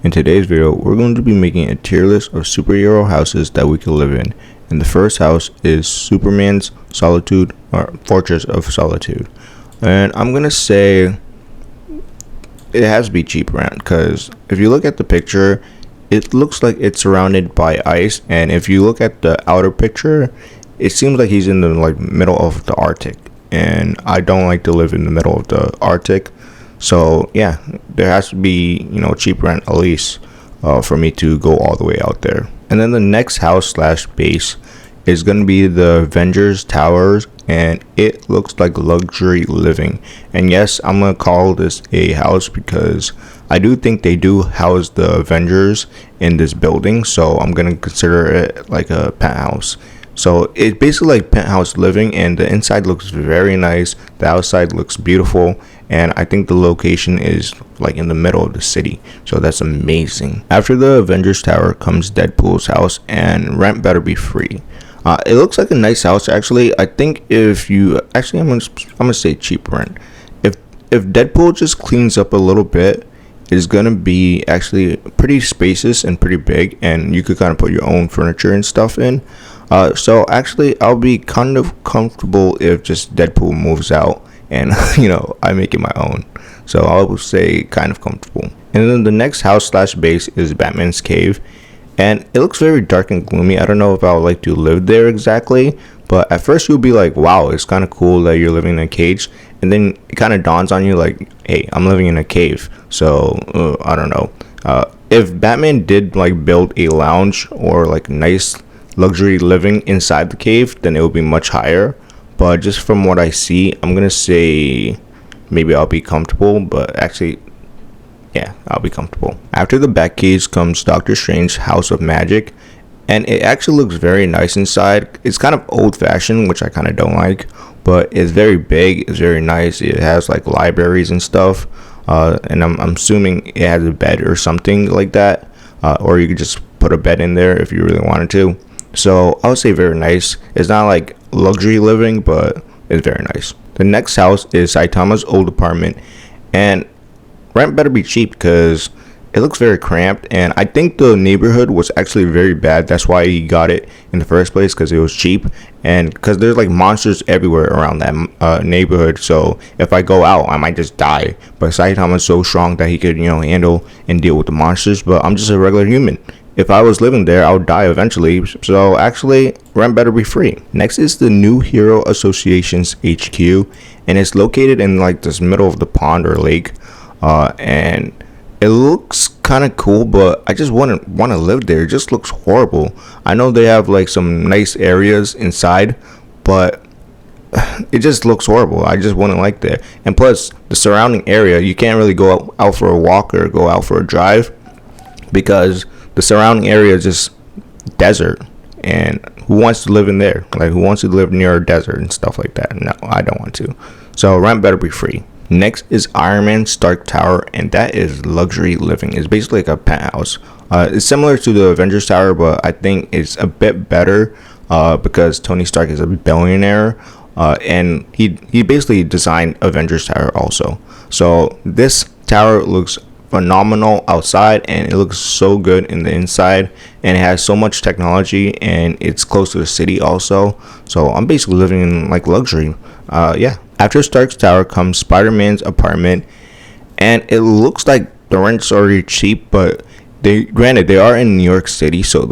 In today's video, we're going to be making a tier list of superhero houses that we can live in. And the first house is Superman's Solitude, or Fortress of Solitude. And I'm going to say it has to be cheap rent, because if you look at the picture, it looks like it's surrounded by ice. And if you look at the outer picture, it seems like he's in the middle of the Arctic. And I don't like to live in the middle of the Arctic. So yeah, there has to be, cheap rent at least for me to go all the way out there. And then the next house slash base is going to be the Avengers Towers, and it looks like luxury living. And yes, I'm going to call this a house because I do think they do house the Avengers in this building, so I'm going to consider it like a penthouse. So it's basically like penthouse living, and the inside looks very nice, the outside looks beautiful, and I think the location is like in the middle of the city, so that's amazing. After the Avengers Tower comes Deadpool's house, and rent better be free. It looks like a nice house actually. I think if you actually, I'm gonna say cheap rent. If Deadpool just cleans up a little bit, it's gonna be actually pretty spacious and pretty big, and you could kind of put your own furniture and stuff in. So actually, I'll be kind of comfortable if just Deadpool moves out and I make it my own. So I will say kind of comfortable. And then the next house slash base is Batman's cave, and it looks very dark and gloomy. I don't know if I would like to live there exactly, but at first you'll be like, wow, it's kind of cool that you're living in a cage, and then it kind of dawns on you like, hey, I'm living in a cave. So I don't know. If Batman did build a lounge or nice luxury living inside the cave, then it would be much higher. But just from what I see, I'm gonna say maybe I'll be comfortable, but actually, yeah, I'll be comfortable. After the Batcave comes Doctor Strange's House of Magic, and it actually looks very nice inside. It's kind of old-fashioned, which I kind of don't like, but it's very big, it's very nice. It has libraries and stuff, and I'm assuming it has a bed or something like that, or you could just put a bed in there if you really wanted to. So I would say very nice. It's not like luxury living, but it's very nice. The next house is Saitama's old apartment, and rent better be cheap because it looks very cramped, and I think the neighborhood was actually very bad. That's why he got it in the first place, because it was cheap, and because there's monsters everywhere around that neighborhood. So if I go out, I might just die. But Saitama's so strong that he could handle and deal with the monsters. But I'm just a regular human. If I was living there, I would die eventually. So actually, rent better be free. Next is the New Hero Association's HQ, and it's located in this middle of the pond or lake, and it looks kind of cool, but I just wouldn't want to live there. It just looks horrible. I know they have some nice areas inside, but it just looks horrible. I just wouldn't like there. And plus, the surrounding area, you can't really go out for a walk or go out for a drive, because the surrounding area is just desert, and who wants to live in there? Who wants to live near a desert and stuff like that? No, I don't want to. So rent better be free. Next is Iron Man Stark Tower, and that is luxury living. It's basically like a penthouse. It's similar to the Avengers Tower, but I think it's a bit better because Tony Stark is a billionaire, and he basically designed Avengers Tower also. So this tower looks phenomenal outside, and it looks so good in the inside, and it has so much technology, and it's close to the city also. So I'm basically living in luxury. Yeah. After Stark's Tower comes Spider-Man's apartment, and it looks like the rent's already cheap, but they are in New York City, so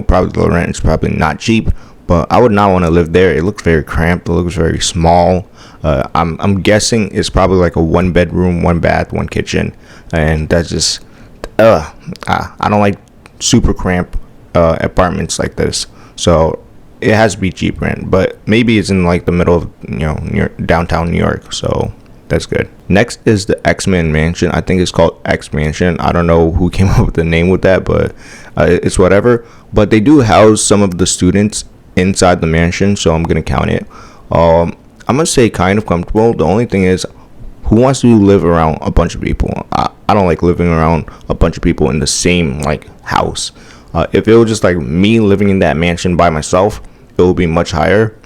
probably the rent is probably not cheap. But I would not want to live there. It looks very cramped. It looks very small. I'm guessing it's probably a 1 bedroom, 1 bath, 1 kitchen, and that's just I don't like super cramped apartments like this. So it has to be cheap rent, but maybe it's in the middle of near downtown New York, so that's good. Next is the X-Men Mansion. I think it's called X Mansion. I don't know who came up with the name with that, but it's whatever. But they do house some of the students inside the mansion, so I'm gonna count it. I'm gonna say kind of comfortable. The only thing is, who wants to live around a bunch of people? I don't like living around a bunch of people in the same house. If it was just me living in that mansion by myself, it will be much higher.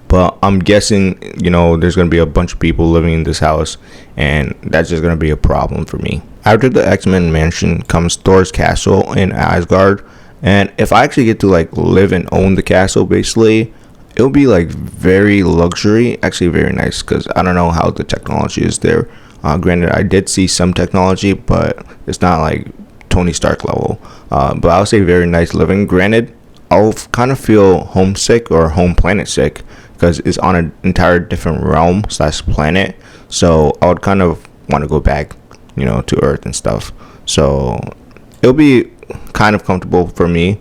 But I'm guessing, there's going to be a bunch of people living in this house, and that's just going to be a problem for me. after the X-Men mansion comes Thor's castle in Asgard. And if I actually get to like live and own the castle, basically, it'll be like very luxury, actually very nice, because I don't know how the technology is there. Granted, I did see some technology, but it's not like Tony Stark level. But I'll say very nice living. Granted, I'll kind of feel homesick or home planet sick because it's on an entire different realm slash planet. So I would kind of want to go back, to Earth and stuff. So it'll be kind of comfortable for me,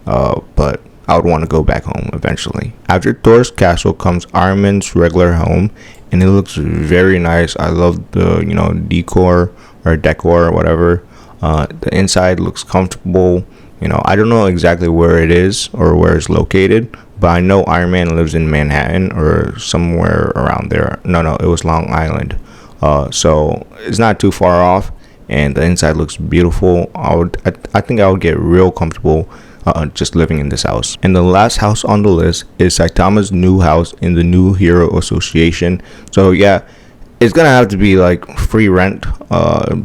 but I would want to go back home eventually. After Thor's castle comes Iron Man's regular home, and it looks very nice. I love the decor or whatever. The inside looks comfortable. I don't know exactly where it is or where it's located, but I know Iron Man lives in Manhattan or somewhere around there. No, it was Long Island. So it's not too far off, and the inside looks beautiful. I think I would get real comfortable just living in this house. And the last house on the list is Saitama's new house in the New Hero Association. So yeah, it's gonna have to be like free rent,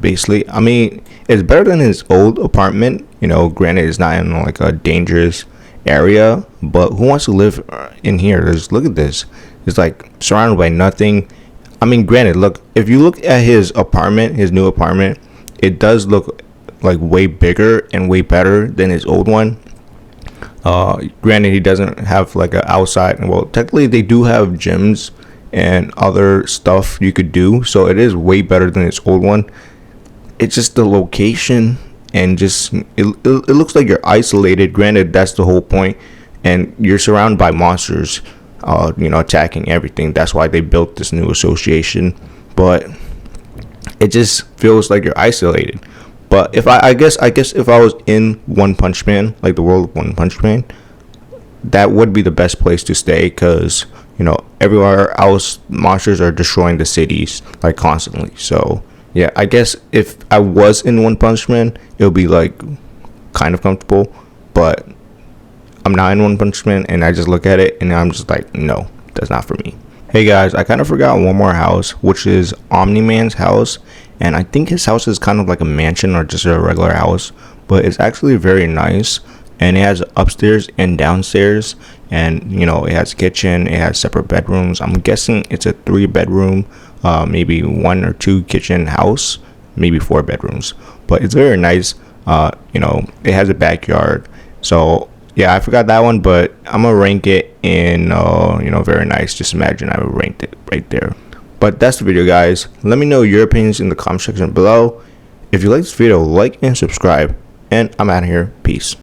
basically. I mean, it's better than his old apartment. Granted, it's not in like a dangerous area, but who wants to live in here? Look at this. It's like surrounded by nothing. I mean, granted, look, if you look at his new apartment, it does look like way bigger and way better than his old one. Granted, he doesn't have like an outside. Well, technically, they do have gyms and other stuff you could do, so it is way better than his old one. It's just the location, and just it looks like you're isolated. Granted, that's the whole point, and you're surrounded by monsters, attacking everything. That's why they built this new association, but it just feels like you're isolated. But if I guess if I was in One Punch Man, like the world of One Punch Man, that would be the best place to stay, because everywhere else monsters are destroying the cities like constantly. So yeah, I guess if I was in One Punch Man, it would be like kind of comfortable, but I'm not in One Punch Man, and I just look at it and I'm just like, no, that's not for me. Hey guys, I kind of forgot one more house, which is Omni-Man's house. And I think his house is kind of like a mansion or just a regular house, but it's actually very nice. And it has upstairs and downstairs, and it has a kitchen, it has separate bedrooms. I'm guessing it's a 3-bedroom, maybe 1 or 2 kitchen house, maybe 4 bedrooms. But it's very nice. It has a backyard. So yeah, I forgot that one, but I'm gonna rank it in very nice. Just imagine I would rank it right there. But that's the video, guys. Let me know your opinions in the comment section below. If you like this video, like and subscribe. And I'm out of here. Peace.